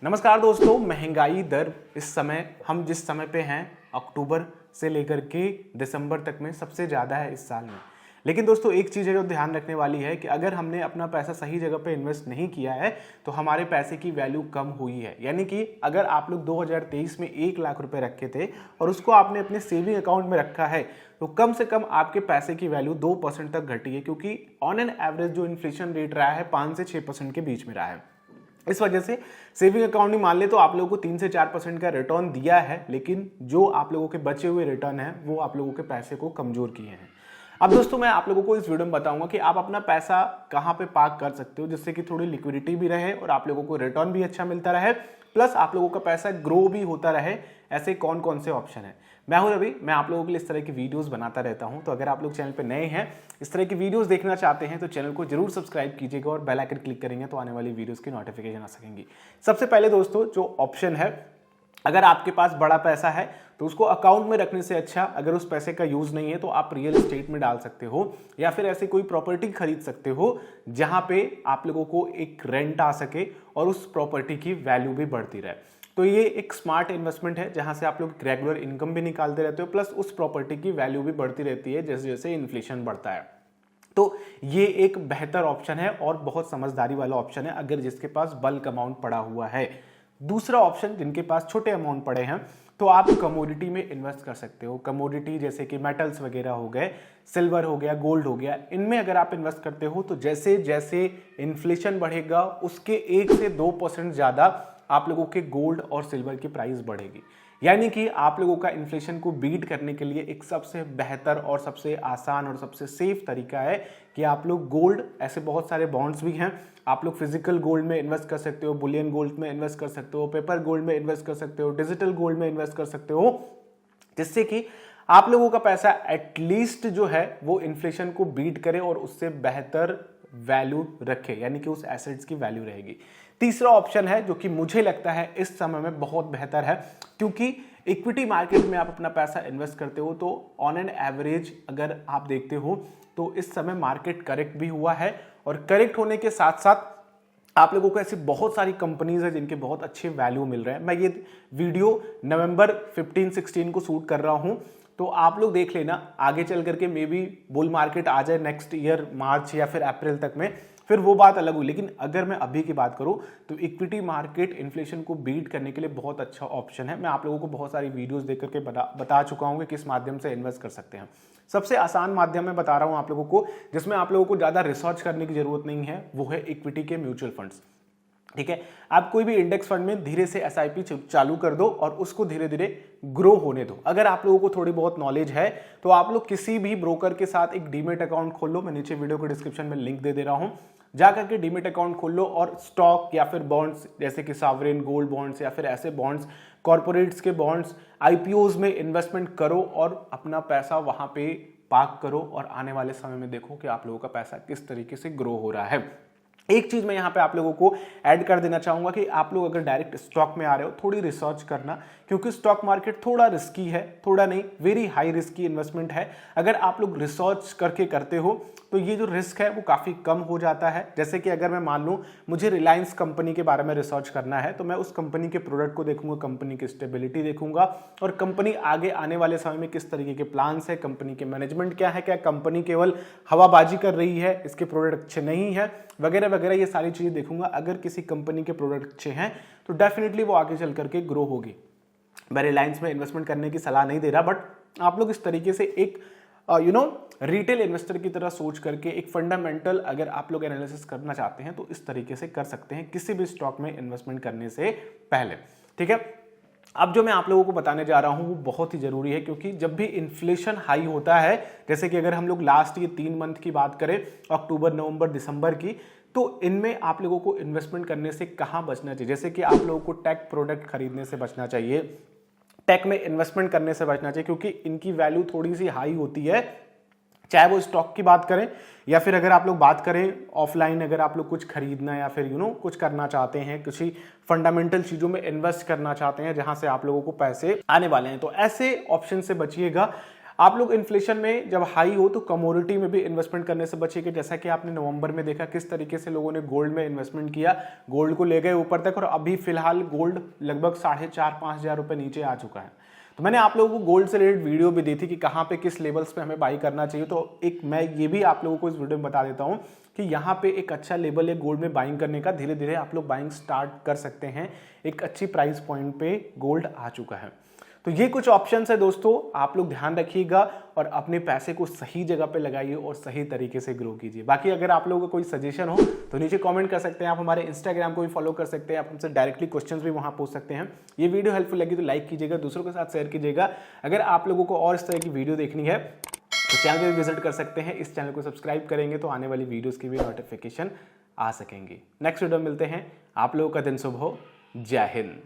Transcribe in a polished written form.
नमस्कार दोस्तों, महंगाई दर इस समय हम जिस समय पे हैं अक्टूबर से लेकर के दिसंबर तक में सबसे ज़्यादा है इस साल में। लेकिन दोस्तों एक चीज़ है जो ध्यान रखने वाली है कि अगर हमने अपना पैसा सही जगह पे इन्वेस्ट नहीं किया है तो हमारे पैसे की वैल्यू कम हुई है। यानी कि अगर आप लोग 2023 में 1 लाख रुपए रखे थे और उसको आपने अपने सेविंग अकाउंट में रखा है तो कम से कम आपके पैसे की वैल्यू 2% तक घटी है, क्योंकि ऑन एन एवरेज जो इन्फ्लेशन रेट रहा है 5 से 6% के बीच में रहा है। इस वजह से सेविंग अकाउंट में मान ले तो आप लोगों को 3 से 4% का रिटर्न दिया है, लेकिन जो आप लोगों के बचे हुए रिटर्न है वो आप लोगों के पैसे को कमजोर किए हैं। अब दोस्तों मैं आप लोगों को इस वीडियो में बताऊंगा कि आप अपना पैसा कहां पे पार्क कर सकते हो जिससे कि थोड़ी लिक्विडिटी भी रहे और आप लोगों को रिटर्न भी अच्छा मिलता रहे, प्लस आप लोगों का पैसा ग्रो भी होता रहे। ऐसे कौन कौन से ऑप्शन है। मैं हूं रवि, मैं आप लोगों के लिए इस तरह की वीडियोस बनाता रहता हूं। तो अगर आप लोग चैनल पे नए हैं, इस तरह की वीडियोस देखना चाहते हैं तो चैनल को जरूर सब्सक्राइब कीजिएगा और बेल आइकन क्लिक करेंगे तो आने वाली वीडियोस की नोटिफिकेशन आ सकेंगी। सबसे पहले दोस्तों जो ऑप्शन है, अगर आपके पास बड़ा पैसा है तो उसको अकाउंट में रखने से अच्छा अगर उस पैसे का यूज नहीं है तो आप रियल एस्टेट में डाल सकते हो या फिर ऐसे कोई प्रॉपर्टी खरीद सकते हो जहां पे आप लोगों को एक रेंट आ सके और उस प्रॉपर्टी की वैल्यू भी बढ़ती रहे। तो ये एक स्मार्ट इन्वेस्टमेंट है जहां से आप लोग रेगुलर इनकम भी निकालते रहते हो, प्लस उस प्रॉपर्टी की वैल्यू भी बढ़ती रहती है जैसे जैसे इन्फ्लेशन बढ़ता है। तो ये एक बेहतर ऑप्शन है और बहुत समझदारी वाला ऑप्शन है अगर जिसके पास बल्क अमाउंट पड़ा हुआ है। दूसरा ऑप्शन, जिनके पास छोटे अमाउंट पड़े हैं तो आप कमोडिटी में इन्वेस्ट कर सकते हो। कमोडिटी जैसे कि मेटल्स वगैरह हो गए, सिल्वर हो गया, गोल्ड हो गया, इनमें अगर आप इन्वेस्ट करते हो तो जैसे जैसे इन्फ्लेशन बढ़ेगा उसके 1 से 2% ज्यादा आप लोगों के गोल्ड और सिल्वर की प्राइस बढ़ेगी। यानी कि आप लोगों का इन्फ्लेशन को बीट करने के लिए एक सबसे बेहतर और सबसे आसान और सबसे सेफ तरीका है कि आप लोग गोल्ड, ऐसे बहुत सारे बॉन्ड्स भी हैं, आप लोग फिजिकल गोल्ड में इन्वेस्ट कर सकते हो, बुलियन गोल्ड में इन्वेस्ट कर सकते हो, पेपर गोल्ड में इन्वेस्ट कर सकते हो, डिजिटल गोल्ड में इन्वेस्ट कर सकते हो, जिससे कि आप लोगों का पैसा एटलीस्ट जो है वो इन्फ्लेशन को बीट करे और उससे बेहतर वैल्यू रखे, यानी कि उस एसेट्स की वैल्यू रहेगी। तीसरा ऑप्शन है जो कि मुझे लगता है इस समय में बहुत बेहतर है, क्योंकि इक्विटी मार्केट में आप अपना पैसा इन्वेस्ट करते हो तो ऑन एन एवरेज अगर आप देखते हो तो इस समय मार्केट करेक्ट भी हुआ है और करेक्ट होने के साथ साथ आप लोगों को ऐसी बहुत सारी कंपनीज है जिनके बहुत अच्छे वैल्यू मिल रहे हैं। मैं ये वीडियो नवंबर 15-16 को शूट कर रहा हूं, तो आप लोग देख लेना, आगे चल करके मे बी बुल मार्केट आ जाए नेक्स्ट ईयर मार्च या फिर अप्रैल तक में, फिर वो बात अलग हुई। लेकिन अगर मैं अभी की बात करूं तो इक्विटी मार्केट इन्फ्लेशन को बीट करने के लिए बहुत अच्छा ऑप्शन है। मैं आप लोगों को बहुत सारी वीडियोस देख करके बता चुका हूं कि किस माध्यम से इन्वेस्ट कर सकते हैं। सबसे आसान माध्यम मैं बता रहा हूं आप लोगों को, जिसमें आप लोगों को ज्यादा रिसर्च करने की जरूरत नहीं है, वो है इक्विटी के म्यूचुअल फंड्स। ठीक है, आप कोई भी इंडेक्स फंड में धीरे से एसआईपी चालू कर दो और उसको धीरे धीरे ग्रो होने दो। अगर आप लोगों को थोड़ी बहुत नॉलेज है तो आप लोग किसी भी ब्रोकर के साथ एक डीमेट अकाउंट खोल लो। मैं नीचे वीडियो के डिस्क्रिप्शन में लिंक दे रहा हूं, जाकर के डीमेट अकाउंट खोल लो और स्टॉक या फिर बॉन्ड्स जैसे कि सॉवरेन गोल्ड बॉन्ड्स या फिर ऐसे बॉन्ड्स, कॉर्पोरेट्स के बॉन्ड्स, आईपीओज में इन्वेस्टमेंट करो और अपना पैसा वहां पे पार्क करो और आने वाले समय में देखो कि आप लोगों का पैसा किस तरीके से ग्रो हो रहा है। एक चीज मैं यहां पे आप लोगों को ऐड कर देना चाहूंगा कि आप लोग अगर डायरेक्ट स्टॉक में आ रहे हो थोड़ी रिसर्च करना, क्योंकि स्टॉक मार्केट थोड़ा रिस्की है, थोड़ा नहीं वेरी हाई रिस्की इन्वेस्टमेंट है। अगर आप लोग रिसर्च करके करते हो तो ये जो रिस्क है वो काफी कम हो जाता है। जैसे कि अगर मैं मान लूं मुझे रिलायंस कंपनी के बारे में रिसर्च करना है तो मैं उस कंपनी के प्रोडक्ट को देखूंगा, कंपनी की स्टेबिलिटी देखूंगा और कंपनी आगे आने वाले समय में किस तरीके के प्लान्स है, कंपनी के मैनेजमेंट क्या है, क्या कंपनी केवल हवाबाजी कर रही है, इसके प्रोडक्ट अच्छे नहीं है, वगैरह वगैरह, ये सारी चीजें देखूंगा। अगर किसी कंपनी के प्रोडक्ट अच्छे हैं तो डेफिनेटली वो आगे चल करके ग्रो होगी। मैं रिलायंस में इन्वेस्टमेंट करने की सलाह नहीं दे रहा, बट आप लोग इस तरीके से एक रिटेल इन्वेस्टर की तरह सोच करके एक फंडामेंटल अगर आप लोग एनालिसिस करना चाहते हैं तो इस तरीके से कर सकते हैं किसी भी स्टॉक में इन्वेस्टमेंट करने से पहले। ठीक है, अब जो मैं आप लोगों को बताने जा रहा हूं वो बहुत ही जरूरी है, क्योंकि जब भी इन्फ्लेशन हाई होता है, जैसे कि अगर हम लोग लास्ट ये 3 मंथ की बात करें, अक्टूबर, नवंबर, दिसंबर की, तो इनमें आप लोगों को इन्वेस्टमेंट करने से कहां बचना चाहिए। जैसे कि आप लोगों को टेक प्रोडक्ट खरीदने से बचना चाहिए, टेक में इन्वेस्टमेंट करने से बचना चाहिए, क्योंकि इनकी वैल्यू थोड़ी सी हाई होती है, चाहे वो स्टॉक की बात करें या फिर अगर आप लोग बात करें ऑफलाइन, अगर आप लोग कुछ खरीदना या फिर कुछ करना चाहते हैं, कुछ फंडामेंटल चीजों में इन्वेस्ट करना चाहते हैं जहां से आप लोगों को पैसे आने वाले हैं, तो ऐसे ऑप्शन से बचिएगा। आप लोग इन्फ्लेशन में जब हाई हो तो कमोडिटी में भी इन्वेस्टमेंट करने से बचिए, जैसा कि आपने नवंबर में देखा किस तरीके से लोगों ने गोल्ड में इन्वेस्टमेंट किया, गोल्ड को ले गए ऊपर तक और अभी फिलहाल गोल्ड लगभग 4,500-5,000 हज़ार रुपये नीचे आ चुका है। तो मैंने आप लोगों को गोल्ड से रिलेटेड वीडियो भी दी थी कि कहाँ पे किस लेवल्स पे हमें बाई करना चाहिए। तो एक मैं ये भी आप लोगों को इस वीडियो में बता देता हूँ कि यहाँ पे एक अच्छा लेवल है गोल्ड में बाइंग करने का। धीरे धीरे आप लोग बाइंग स्टार्ट कर सकते हैं, एक अच्छी प्राइस पॉइंट पे गोल्ड आ चुका है। तो ये कुछ ऑप्शंस है दोस्तों, आप लोग ध्यान रखिएगा और अपने पैसे को सही जगह पे लगाइए और सही तरीके से ग्रो कीजिए। बाकी अगर आप लोगों का कोई सजेशन हो तो नीचे कमेंट कर सकते हैं, आप हमारे इंस्टाग्राम को भी फॉलो कर सकते हैं, आप हमसे डायरेक्टली क्वेश्चंस भी वहां पूछ सकते हैं। ये वीडियो हेल्पफुल लगी तो लाइक कीजिएगा, दूसरों के साथ शेयर कीजिएगा। अगर आप लोगों को और इस तरह की वीडियो देखनी है तो चैनल पे विजिट कर सकते हैं, इस चैनल को सब्सक्राइब करेंगे तो आने वाली वीडियोस की भी नोटिफिकेशन आ सकेंगी। नेक्स्ट वीडियो मिलते हैं, आप लोगों का दिन शुभ हो, जय हिंद।